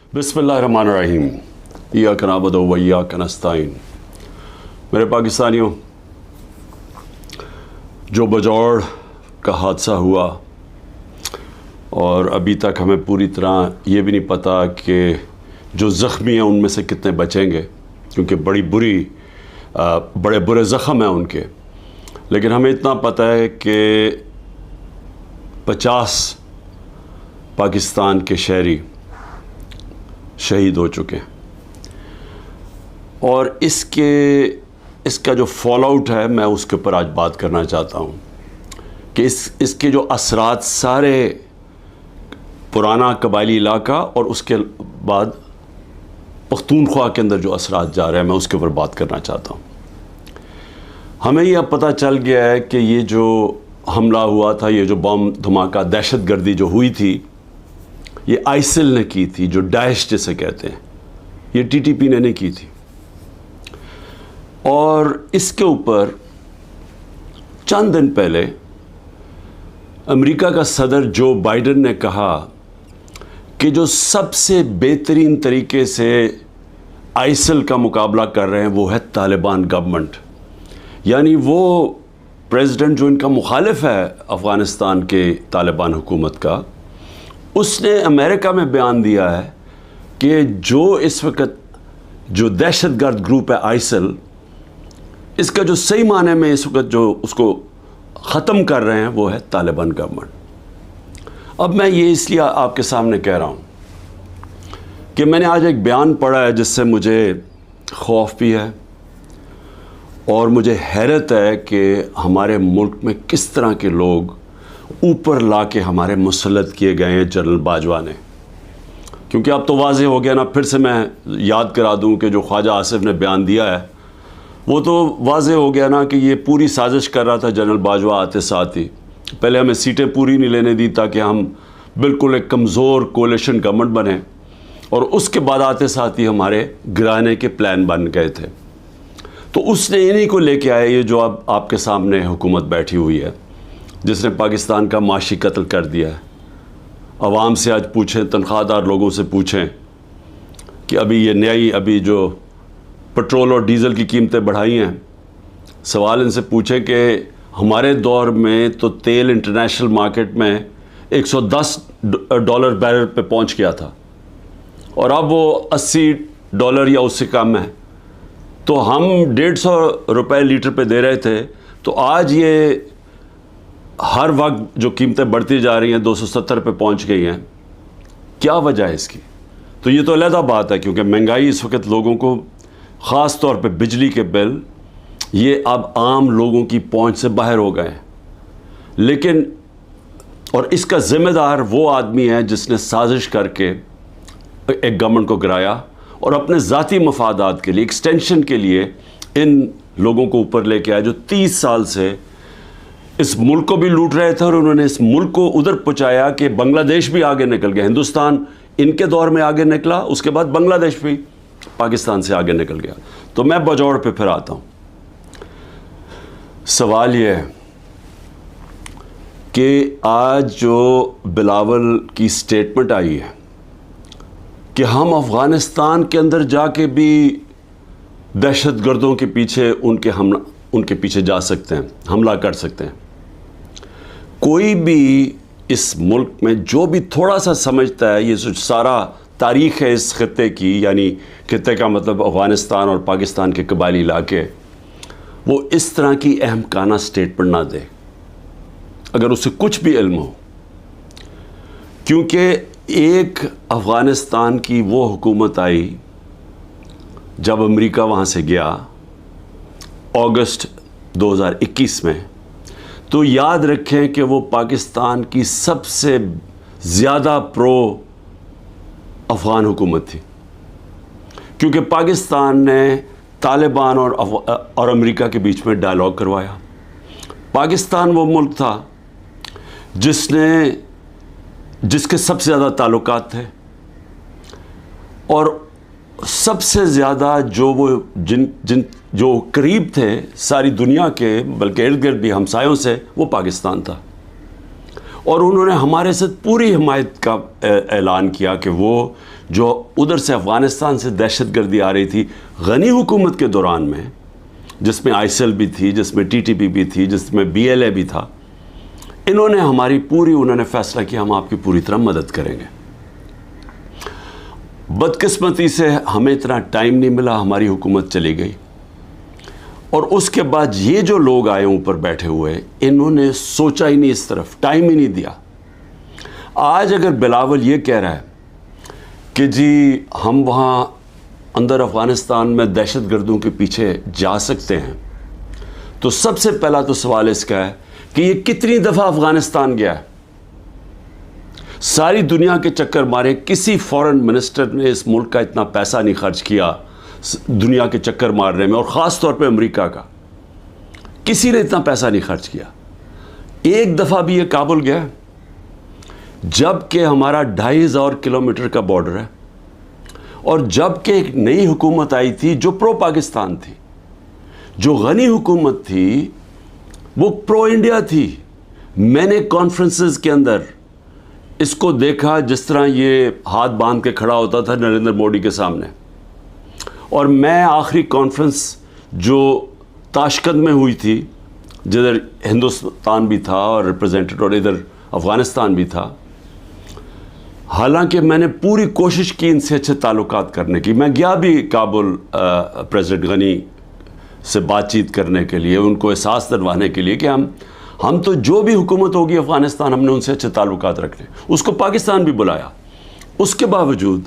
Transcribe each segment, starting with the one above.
बिस्मिल्लाहिर्रहमानिर्रहीम। इय्याका नअबुदु व इय्याका नस्तईन। मेरे पाकिस्तानियों, जो बजौड़ का हादसा हुआ और अभी तक हमें पूरी तरह ये भी नहीं पता कि जो ज़ख्मी हैं उनमें से कितने बचेंगे, क्योंकि बड़े बुरे ज़ख़म हैं उनके। लेकिन हमें इतना पता है कि 50 पाकिस्तान के शहरी शहीद हो चुके हैं और इसका जो फॉल आउट है, मैं उसके ऊपर आज बात करना चाहता हूँ कि इसके जो असरात सारे पुराना कबायली इलाका और उसके बाद पख्तूनख्वा के अंदर जो असरात जा रहे हैं, मैं उसके ऊपर बात करना चाहता हूँ। हमें यह पता चल गया है कि ये जो हमला हुआ था, ये जो बम धमाका, दहशतगर्दी जो हुई थी, ये आइसिल ने की थी, जो दाइश जिसे कहते हैं, ये टीटीपी ने नहीं की थी। और इसके ऊपर चंद दिन पहले अमेरिका का सदर जो बाइडेन ने कहा कि जो सबसे बेहतरीन तरीके से आइसिल का मुकाबला कर रहे हैं वो है तालिबान गवर्नमेंट। यानी वो प्रेसिडेंट जो इनका मुखालिफ है अफ़गानिस्तान के तालिबान हुकूमत का, उसने अमेरिका में बयान दिया है कि जो इस वक्त जो दहशतगर्द ग्रुप है आइसिल, इसका जो सही माने में इस वक्त जो उसको ख़त्म कर रहे हैं वो है तालिबान गवर्नमेंट। अब मैं ये इसलिए आपके सामने कह रहा हूँ कि मैंने आज एक बयान पढ़ा है जिससे मुझे खौफ भी है और मुझे हैरत है कि हमारे मुल्क में किस तरह के लोग ऊपर ला के हमारे मुसल्लत किए गए हैं जनरल बाजवा ने। क्योंकि अब तो वाज़ेह हो गया ना, फिर से मैं याद करा दूं कि जो ख्वाजा आसिफ ने बयान दिया है वो तो वाज़ेह हो गया ना कि ये पूरी साजिश कर रहा था जनरल बाजवा आते साथ ही। पहले हमें सीटें पूरी नहीं लेने दी ताकि हम बिल्कुल एक कमज़ोर कोalition गवर्नमेंट बने, और उसके बाद आते साथ ही हमारे गिराने के प्लान बन गए थे। तो उसने इन्हीं को लेके आए, ये जो अब आपके सामने हुकूमत बैठी हुई है, जिसने पाकिस्तान का माशी कत्ल कर दिया है। आवाम से आज पूछें, तनख्वाहदार लोगों से पूछें कि अभी जो पेट्रोल और डीज़ल की कीमतें बढ़ाई हैं, सवाल इनसे पूछें कि हमारे दौर में तो तेल इंटरनेशनल मार्केट में $110 बैरल पे पहुंच गया था और अब वो $80 या उससे कम है। तो हम $150 लीटर पे दे रहे थे, तो आज ये हर वक्त जो कीमतें बढ़ती जा रही हैं 270 पे पहुंच गई हैं। क्या वजह है इसकी? तो ये तो अलग बात है, क्योंकि महंगाई इस वक्त लोगों को, ख़ास तौर पे बिजली के बिल, ये अब आम लोगों की पहुंच से बाहर हो गए हैं। लेकिन और इसका ज़िम्मेदार वो आदमी है जिसने साजिश करके एक गवर्नमेंट को गिराया और अपने ज़ाती मफादात के लिए, एक्सटेंशन के लिए इन लोगों को ऊपर लेके आया जो 30 साल से इस मुल्क को भी लूट रहे थे और उन्होंने इस मुल्क को उधर पहुंचाया कि बांग्लादेश भी आगे निकल गया। हिंदुस्तान इनके दौर में आगे निकला, उसके बाद बांग्लादेश भी पाकिस्तान से आगे निकल गया। तो मैं बजौड़ पे फिर आता हूँ। सवाल ये है कि आज जो बिलावल की स्टेटमेंट आई है कि हम अफ़गानिस्तान के अंदर जाके भी दहशतगर्दों के पीछे उनके पीछे जा सकते हैं, हमला कर सकते हैं। कोई भी इस मुल्क में जो भी थोड़ा सा समझता है, ये जो सारा तारीख़ है इस खित्ते की, यानी खित्ते का मतलब अफ़गानिस्तान और पाकिस्तान के कबायली इलाके, वो इस तरह की अहमकाना स्टेटमेंट ना दे अगर उसे कुछ भी इल्म हो। क्योंकि एक अफ़गानिस्तान की वो हुकूमत आई जब अमेरिका वहाँ से गया अगस्त 2021 में, तो याद रखें कि वो पाकिस्तान की सबसे ज़्यादा प्रो अफ़गान हुकूमत थी, क्योंकि पाकिस्तान ने तालिबान और अमेरिका के बीच में डायलॉग करवाया। पाकिस्तान वो मुल्क था जिसके सबसे ज़्यादा ताल्लुकात थे और सबसे ज़्यादा जो करीब थे सारी दुनिया के, बल्कि इर्द गिर्द भी हमसायों से, वो पाकिस्तान था। और उन्होंने हमारे साथ पूरी हिमायत का ऐलान किया कि वो जो उधर से अफ़गानिस्तान से दहशतगर्दी आ रही थी गनी हुकूमत के दौरान में, जिसमें आईएसएल भी थी, जिसमें टीटीपी भी थी, जिसमें बीएलए भी था, इन्होंने हमारी पूरी उन्होंने फ़ैसला किया हम आपकी पूरी तरह मदद करेंगे। बदकिस्मती से हमें इतना टाइम नहीं मिला, हमारी हुकूमत चली गई और उसके बाद ये जो लोग आए ऊपर बैठे हुए, इन्होंने सोचा ही नहीं, इस तरफ टाइम ही नहीं दिया। आज अगर बिलावल ये कह रहा है कि जी हम वहाँ अंदर अफ़गानिस्तान में दहशतगर्दों के पीछे जा सकते हैं, तो सबसे पहला तो सवाल इसका है कि ये कितनी दफ़ा अफ़गानिस्तान गया है। सारी दुनिया के चक्कर मारे, किसी फॉरेन मिनिस्टर ने इस मुल्क का इतना पैसा नहीं खर्च किया दुनिया के चक्कर मारने में, और ख़ास तौर पे अमेरिका का किसी ने इतना पैसा नहीं खर्च किया। एक दफ़ा भी ये काबुल गया, जबकि हमारा 2500 किलोमीटर का बॉर्डर है, और जबकि एक नई हुकूमत आई थी जो प्रो पाकिस्तान थी, जो गनी हुकूमत थी वो प्रो इंडिया थी। मैंने कॉन्फ्रेंसेस के अंदर इसको देखा जिस तरह ये हाथ बांध के खड़ा होता था नरेंद्र मोदी के सामने। और मैं आखिरी कॉन्फ्रेंस जो ताशकंद में हुई थी, जिधर हिंदुस्तान भी था और रिप्रेजेंटेड, और इधर अफ़गानिस्तान भी था, हालांकि मैंने पूरी कोशिश की इनसे अच्छे ताल्लुकात करने की। मैं गया भी काबुल प्रेसिडेंट गनी से बातचीत करने के लिए, उनको एहसास दिलवाने के लिए कि हम तो जो भी हुकूमत होगी अफ़गानिस्तान, हमने उनसे अच्छे ताल्लुकात रखने। उसको पाकिस्तान भी बुलाया। उसके बावजूद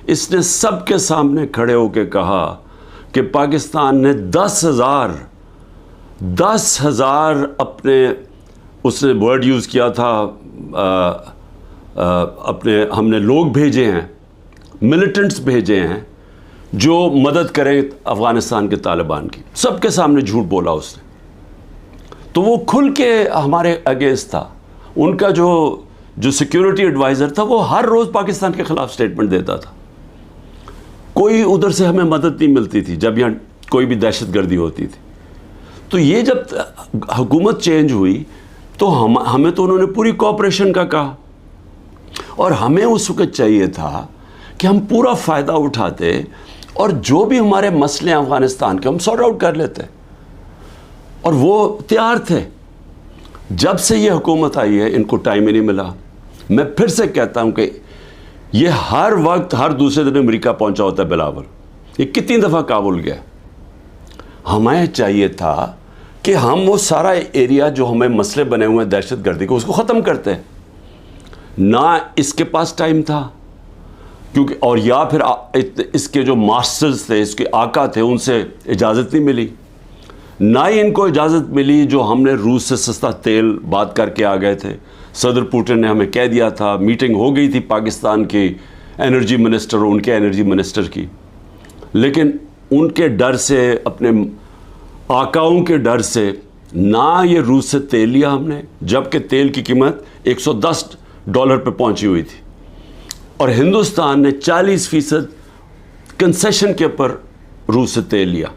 इसने सबके सामने खड़े होकर कहा कि पाकिस्तान ने 10,000 अपने, उसने वर्ड यूज़ किया था, अपने हमने लोग भेजे हैं, मिलिटेंट्स भेजे हैं जो मदद करें अफ़गानिस्तान के तालिबान की। सबके सामने झूठ बोला उसने। तो वो खुल के हमारे अगेंस्ट था। उनका जो सिक्योरिटी एडवाइज़र था वो हर रोज़ पाकिस्तान के ख़िलाफ़ स्टेटमेंट देता था। कोई उधर से हमें मदद नहीं मिलती थी जब यहाँ कोई भी दहशतगर्दी होती थी। तो ये जब हुकूमत चेंज हुई तो हमें तो उन्होंने पूरी कोऑपरेशन का कहा, और हमें उस वक्त चाहिए था कि हम पूरा फ़ायदा उठाते और जो भी हमारे मसले हैं अफ़गानिस्तान के हम सॉर्ट आउट कर लेते, और वो तैयार थे। जब से ये हुकूमत आई है इनको टाइम ही नहीं मिला। मैं फिर से कहता हूँ कि ये हर वक्त हर दूसरे दिन अमेरिका पहुँचा होता है बिलावल। ये कितनी दफ़ा काबुल गया। हमें चाहिए था कि हम वो सारा एरिया जो हमें मसले बने हुए हैं दहशतगर्दी को, उसको ख़त्म करते। ना इसके पास टाइम था, क्योंकि और या फिर इसके जो मास्टर्स थे, इसके आका थे, उनसे इजाज़त नहीं मिली। ना ही इनको इजाज़त मिली जो हमने रूस से सस्ता तेल बात करके आ गए थे। सदर पुतिन ने हमें कह दिया था, मीटिंग हो गई थी पाकिस्तान की एनर्जी मिनिस्टर और उनके एनर्जी मिनिस्टर की, लेकिन उनके डर से, अपने आकाओं के डर से ना ये रूस से तेल लिया हमने, जबकि तेल की कीमत $110 पे पहुंची हुई थी, और हिंदुस्तान ने 40% कंसेशन के ऊपर रूस से तेल लिया,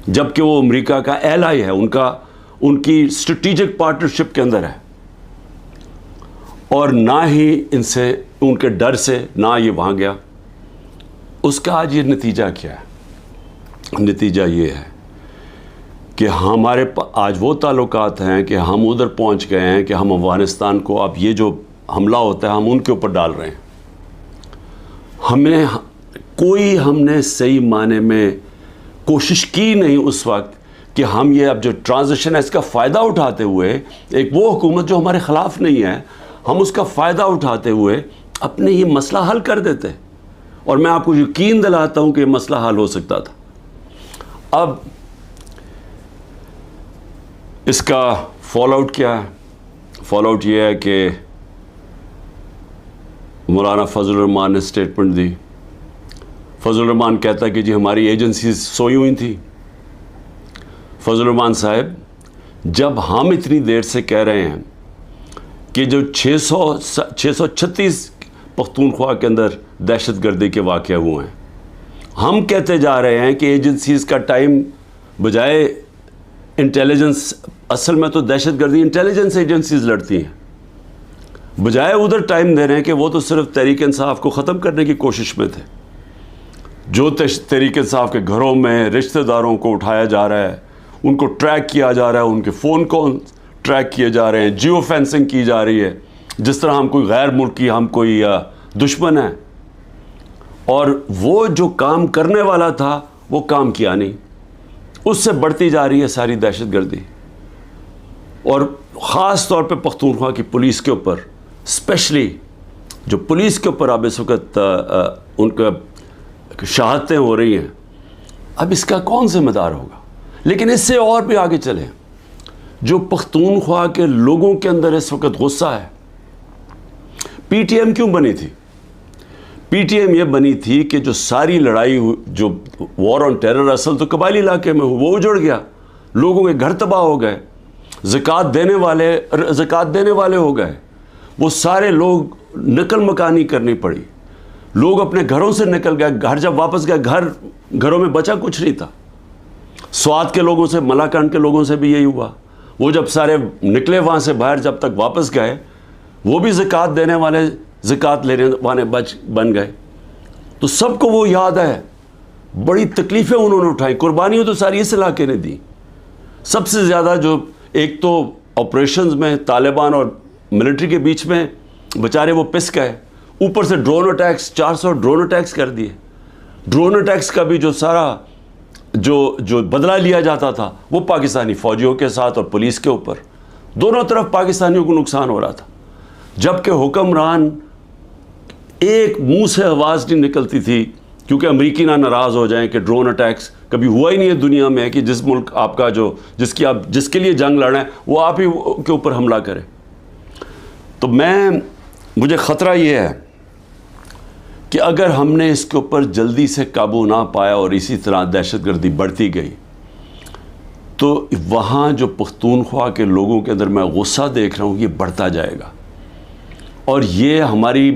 जबकि वो अमेरिका का एलाई है, उनकी स्ट्रेटेजिक पार्टनरशिप के अंदर है। और ना ही इनसे, उनके डर से ना ये वहाँ गया। उसका आज ये नतीजा क्या है? नतीजा ये है कि हमारे आज वो ताल्लुकात हैं कि हम उधर पहुँच गए हैं कि हम अफ़गानिस्तान को अब ये जो हमला होता है हम उनके ऊपर डाल रहे हैं। हमने सही माने में कोशिश की नहीं उस वक्त कि हम ये अब जो ट्रांजिशन है इसका फ़ायदा उठाते हुए, एक वो हुकूमत जो हमारे ख़िलाफ़ नहीं है, हम उसका फ़ायदा उठाते हुए अपने ये मसला हल कर देते। और मैं आपको यकीन दिलाता हूँ कि ये मसला हल हो सकता था। अब इसका फॉलोआउट क्या है? फॉलोआउट ये है कि मौलाना फजल रहमान ने स्टेटमेंट दी। फजल रहमान कहता है कि जी हमारी एजेंसीज सोई हुई थी। फजल रहमान साहब, जब हम इतनी देर से कह रहे हैं कि जो 636 पख्तूनख्वा के अंदर दहशतगर्दी के वाक़े हुए हैं, हम कहते जा रहे हैं कि एजेंसीज़ का टाइम बजाय इंटेलिजेंस, असल में तो दहशतगर्दी इंटेलिजेंस एजेंसीज़ लड़ती हैं। बजाय उधर टाइम दे रहे हैं कि वो तो सिर्फ तहरीक इंसाफ को ख़त्म करने की कोशिश में थे। जो तहरीक इंसाफ के घरों में रिश्तेदारों को उठाया जा रहा है, उनको ट्रैक किया जा रहा है, उनके फ़ोन को ट्रैक किए जा रहे हैं, जियो फेंसिंग की जा रही है, जिस तरह हम कोई गैर मुल्की, हम कोई दुश्मन है। और वो जो काम करने वाला था वो काम किया नहीं, उससे बढ़ती जा रही है सारी दहशतगर्दी। और ख़ास तौर पे पख्तूनख्वा की पुलिस के ऊपर, स्पेशली जो पुलिस के ऊपर अब इस वक्त उनका शहादतें हो रही हैं, अब इसका कौन जिम्मेदार होगा। लेकिन इससे और भी आगे चलें, जो पख्तूनख्वा के लोगों के अंदर इस वक्त गुस्सा है। पीटीएम क्यों बनी थी? पीटीएम ये बनी थी कि जो सारी लड़ाई, जो वॉर ऑन टेरर असल तो कबायली इलाके में वो उजड़ गया, लोगों के घर तबाह हो गए, ज़कात देने वाले हो गए, वो सारे लोग नकल मकानी करनी पड़ी, लोग अपने घरों से निकल गए। घर जब वापस गए, घरों में बचा कुछ नहीं था। स्वात के लोगों से, मलाकान के लोगों से भी यही हुआ। वो जब सारे निकले वहाँ से बाहर, जब तक वापस गए, वो भी ज़कात देने वाले, ज़कात लेने वाले बन गए। तो सबको वो याद है, बड़ी तकलीफ़ें उन्होंने उठाई, कुर्बानियाँ तो सारी इस इलाके ने दी। सबसे ज़्यादा जो, एक तो ऑपरेशंस में तालिबान और मिलिट्री के बीच में बेचारे वो पिस गए, ऊपर से ड्रोन अटैक्स, 400 ड्रोन अटैक्स कर दिए। ड्रोन अटैक्स का भी जो सारा जो बदला लिया जाता था वो पाकिस्तानी फ़ौजियों के साथ और पुलिस के ऊपर, दोनों तरफ पाकिस्तानियों को नुकसान हो रहा था। जबकि हुक्मरान एक मुंह से आवाज़ नहीं निकलती थी, क्योंकि अमरीकी ना नाराज़ हो जाएं कि ड्रोन अटैक्स कभी हुआ ही नहीं है दुनिया में कि जिस मुल्क आपका जिसके लिए जंग लड़ रहे हैं वो आप ही के ऊपर हमला करे। तो मुझे ख़तरा ये है कि अगर हमने इसके ऊपर जल्दी से काबू ना पाया और इसी तरह दहशतगर्दी बढ़ती गई, तो वहाँ जो पख्तूनख्वा के लोगों के अंदर मैं गुस्सा देख रहा हूँ, ये बढ़ता जाएगा। और ये हमारी